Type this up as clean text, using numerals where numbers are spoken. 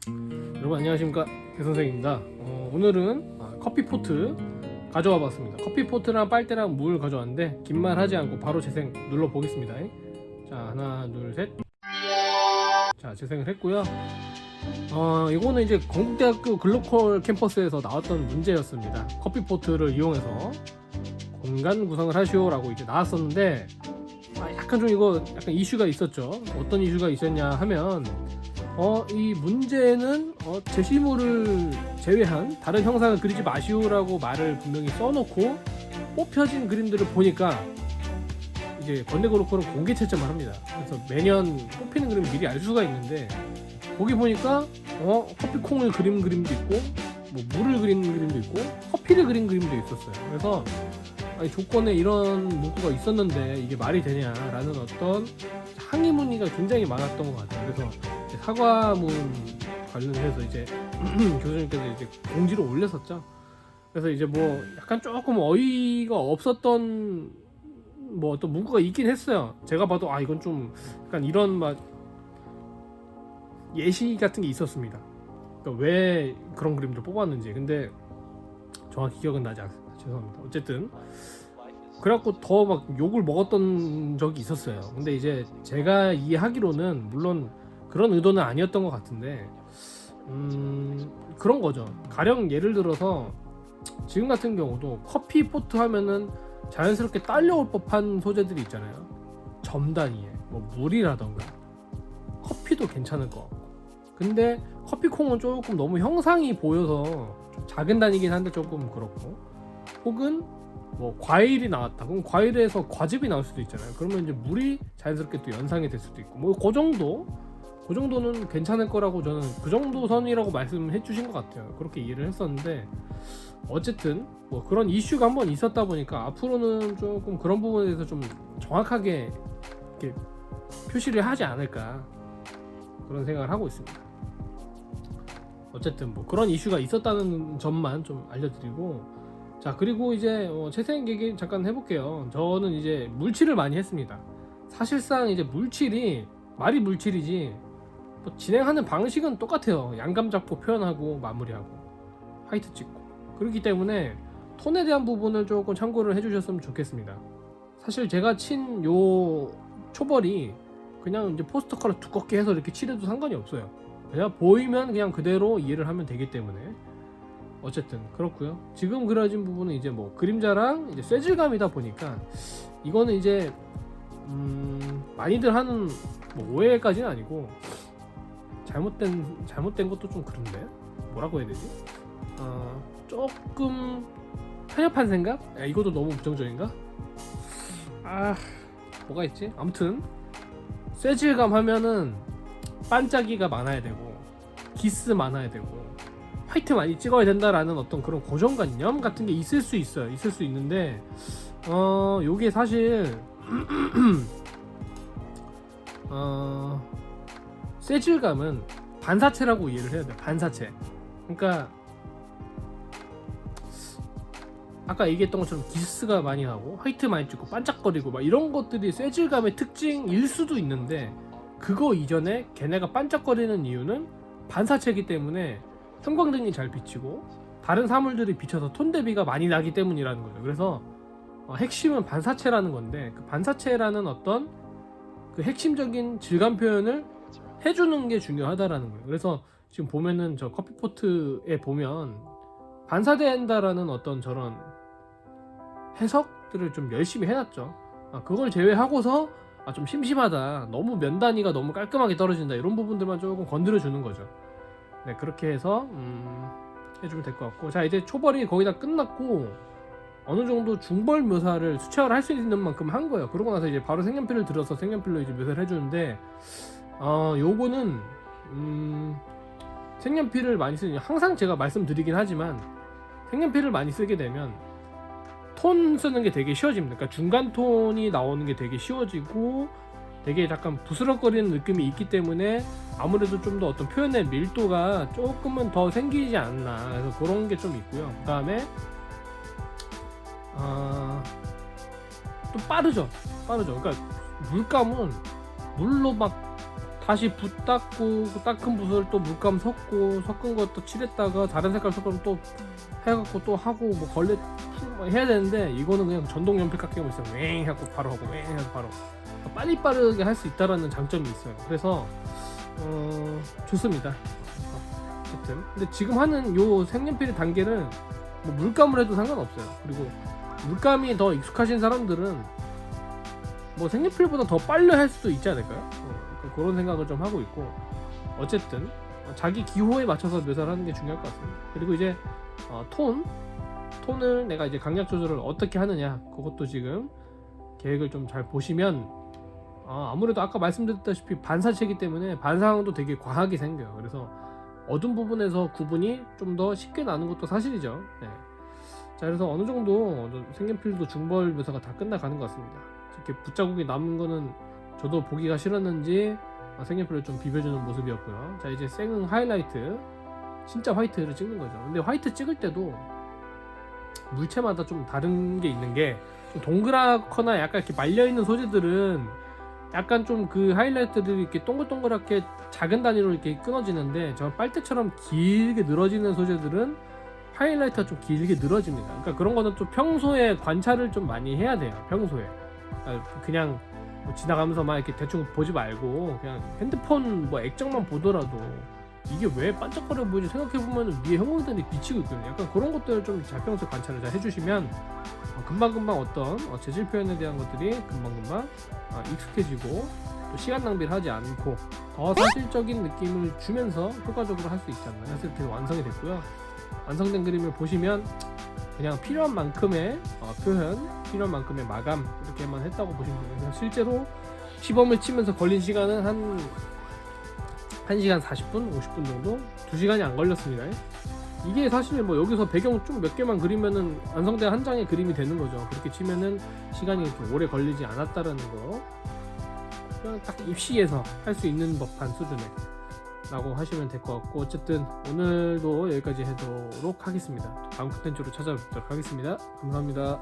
여러분 안녕하십니까, 배선생입니다. 오늘은 커피포트 가져와 봤습니다. 커피포트랑 빨대랑 물 가져왔는데 긴 말 하지 않고 바로 재생 눌러 보겠습니다. 자, 하나 둘 셋. 자, 재생을 했고요. 이거는 이제 건국대학교 글로컬 캠퍼스에서 나왔던 문제였습니다. 커피포트를 이용해서 공간 구성을 하시오라고 이제 나왔었는데, 약간 좀 이거 약간 이슈가 있었죠. 어떤 이슈가 있었냐 하면 이 문제는 제시물을 제외한 다른 형상을 그리지 마시오라고 말을 분명히 써놓고 뽑혀진 그림들을 보니까 이제 건대글로컬은 공개 채점을 합니다. 그래서 매년 뽑히는 그림을 미리 알 수가 있는데, 거기 보니까 커피콩을 그린 그림도 있고, 뭐 물을 그린 그림도 있고, 커피를 그린 그림도 있었어요. 그래서 조건에 이런 문구가 있었는데 이게 말이 되냐라는 어떤 항의 문의가 굉장히 많았던 것 같아요. 그래서 사과문 관련해서 이제 교수님께서 이제 공지를 올렸었죠. 그래서 이제 뭐 약간 조금 어이가 없었던 뭐 어떤 문구가 있긴 했어요. 제가 봐도 이건 좀 약간 이런 막 예시 같은 게 있었습니다. 그러니까 왜 그런 그림들 뽑았는지. 근데 정확히 기억은 나지 않습니다. 죄송합니다. 어쨌든 그래갖고 더 막 욕을 먹었던 적이 있었어요. 근데 이제 제가 이해하기로는 물론 그런 의도는 아니었던 것 같은데, 그런 거죠. 가령 예를 들어서 지금 같은 경우도 커피 포트 하면은 자연스럽게 딸려올 법한 소재들이 있잖아요. 점 단위에 뭐 물이라던가 커피도 괜찮을 것 같고. 근데 커피콩은 조금 너무 형상이 보여서 좀 작은 단위긴 한데 조금 그렇고, 혹은 뭐 과일이 나왔다 그럼 과일에서 과즙이 나올 수도 있잖아요. 그러면 이제 물이 자연스럽게 또 연상이 될 수도 있고, 뭐 그 정도는 괜찮을 거라고 저는 그 정도 선이라고 말씀해 주신 것 같아요. 그렇게 이해를 했었는데, 어쨌든 뭐 그런 이슈가 한번 있었다 보니까 앞으로는 조금 그런 부분에 대해서 좀 정확하게 이렇게 표시를 하지 않을까, 그런 생각을 하고 있습니다. 어쨌든 뭐 그런 이슈가 있었다는 점만 좀 알려드리고, 자, 그리고 이제 재생 얘기 잠깐 해볼게요. 저는 이제 물칠을 많이 했습니다. 사실상 이제 물칠이 말이 물칠이지 뭐 진행하는 방식은 똑같아요. 양감 잡고 표현하고 마무리하고 화이트 찍고. 그렇기 때문에 톤에 대한 부분을 조금 참고를 해주셨으면 좋겠습니다. 사실 제가 친 요 초벌이 그냥 이제 포스터 컬러 두껍게 해서 이렇게 칠해도 상관이 없어요. 그냥 보이면 그냥 그대로 이해를 하면 되기 때문에. 어쨌든 그렇고요. 지금 그려진 부분은 이제 뭐 그림자랑 이제 쇠질감이다 보니까 이거는 이제 많이들 하는 뭐 오해까지는 아니고, 잘못된 것도 좀 그런데 뭐라고 해야 되지? 조금 편협한 생각? 이것도 너무 부정적인가? 뭐가 있지? 아무튼 쇠질감 하면은 반짝이가 많아야 되고 기스 많아야 되고 화이트 많이 찍어야 된다라는 어떤 그런 고정관념 같은 게 있을 수 있어요. 있을 수 있는데 요게 사실 쇠질감은 반사체라고 이해를 해야 돼요. 반사체. 그러니까 아까 얘기했던 것처럼 기스가 많이 나고 화이트 많이 찍고 반짝거리고 막 이런 것들이 쇠질감의 특징일 수도 있는데, 그거 이전에 걔네가 반짝거리는 이유는 반사체이기 때문에 형광등이 잘 비치고 다른 사물들이 비쳐서 톤 대비가 많이 나기 때문이라는 거죠. 그래서 핵심은 반사체라는 건데, 그 반사체라는 어떤 그 핵심적인 질감 표현을 해주는 게 중요하다라는 거예요. 그래서 지금 보면은 저 커피포트에 보면 반사된다라는 어떤 저런 해석들을 좀 열심히 해놨죠. 그걸 제외하고서 좀 심심하다, 너무 면 단위가 너무 깔끔하게 떨어진다, 이런 부분들만 조금 건드려 주는 거죠. 네, 그렇게 해서 해주면 될 것 같고, 자, 이제 초벌이 거의 다 끝났고 어느 정도 중벌 묘사를 수채화를 할 수 있는 만큼 한 거예요. 그러고 나서 이제 바로 색연필을 들어서 색연필로 이제 묘사를 해주는데, 요거는 색연필을 많이 쓰는, 항상 제가 말씀드리긴 하지만 색연필을 많이 쓰게 되면 톤 쓰는 게 되게 쉬워집니다. 그러니까 중간 톤이 나오는 게 되게 쉬워지고 되게 약간 부스럭거리는 느낌이 있기 때문에 아무래도 좀 더 어떤 표현의 밀도가 조금은 더 생기지 않나, 그래서 그런 게 좀 있고요. 그 다음에 또 빠르죠. 그러니까 물감은 물로 막 다시 붓 닦고 그 닦은 붓을 또 물감 섞고 섞은 것도 칠했다가 다른 색깔 섞으면 또 해갖고 또 하고 뭐 걸레 풀고 해야 되는데 이거는 그냥 전동 연필 깎이고 있어요. 왱 하고 바로 하고 왱 하고 바로 빠르게 할 수 있다라는 장점이 있어요. 그래서 좋습니다. 어쨌든 근데 지금 하는 요 색연필의 단계는 뭐 물감을 해도 상관없어요. 그리고 물감이 더 익숙하신 사람들은 뭐 색연필보다 더 빨리 할 수도 있지 않을까요? 그런 생각을 좀 하고 있고 어쨌든 자기 기호에 맞춰서 묘사를 하는 게 중요할 것 같습니다. 그리고 이제 톤을 내가 이제 강약 조절을 어떻게 하느냐 그것도 지금 계획을 좀 잘 보시면 아무래도 아까 말씀드렸다시피 반사체이기 때문에 반사광도 되게 과하게 생겨요. 그래서 어두운 부분에서 구분이 좀 더 쉽게 나는 것도 사실이죠. 네. 자, 그래서 어느 정도 색연필도 중벌 묘사가 다 끝나가는 것 같습니다. 이렇게 붓자국이 남은 거는 저도 보기가 싫었는지 색연필을 좀 비벼주는 모습이었고요. 자, 이제 생응 하이라이트, 진짜 화이트를 찍는 거죠. 근데 화이트 찍을 때도 물체마다 좀 다른 게 있는 게 좀 동그랗거나 약간 이렇게 말려있는 소재들은 약간 좀 그 하이라이트들이 이렇게 동글동글하게 작은 단위로 이렇게 끊어지는데 저 빨대처럼 길게 늘어지는 소재들은 하이라이트가 좀 길게 늘어집니다. 그러니까 그런 거는 또 평소에 관찰을 좀 많이 해야 돼요. 평소에 그냥 뭐 지나가면서 막 이렇게 대충 보지 말고 그냥 핸드폰 뭐 액정만 보더라도 이게 왜 반짝거려 보이지 생각해보면 위에 형광등이 비치고 있거든요. 약간 그런 것들을 좀 잘 평소에 관찰을 잘 해주시면 금방금방 어떤 재질 표현에 대한 것들이 금방금방 익숙해지고 또 시간 낭비를 하지 않고 더 사실적인 느낌을 주면서 효과적으로 할 수 있지 않나 해서 이렇게 완성이 됐고요. 완성된 그림을 보시면 그냥 필요한 만큼의 표현, 필요한 만큼의 마감 이렇게만 했다고 보시면 돼요. 실제로 시범을 치면서 걸린 시간은 한 1시간 40분, 50분 정도? 2시간이 안 걸렸습니다. 이게 사실 뭐 여기서 배경 좀 몇 개만 그리면은 완성된 한 장의 그림이 되는 거죠. 그렇게 치면은 시간이 이렇게 오래 걸리지 않았다라는 거. 그냥 딱 입시에서 할 수 있는 법한 수준에 라고 하시면 될 것 같고 어쨌든 오늘도 여기까지 하도록 하겠습니다. 다음 컨텐츠로 찾아뵙도록 하겠습니다. 감사합니다.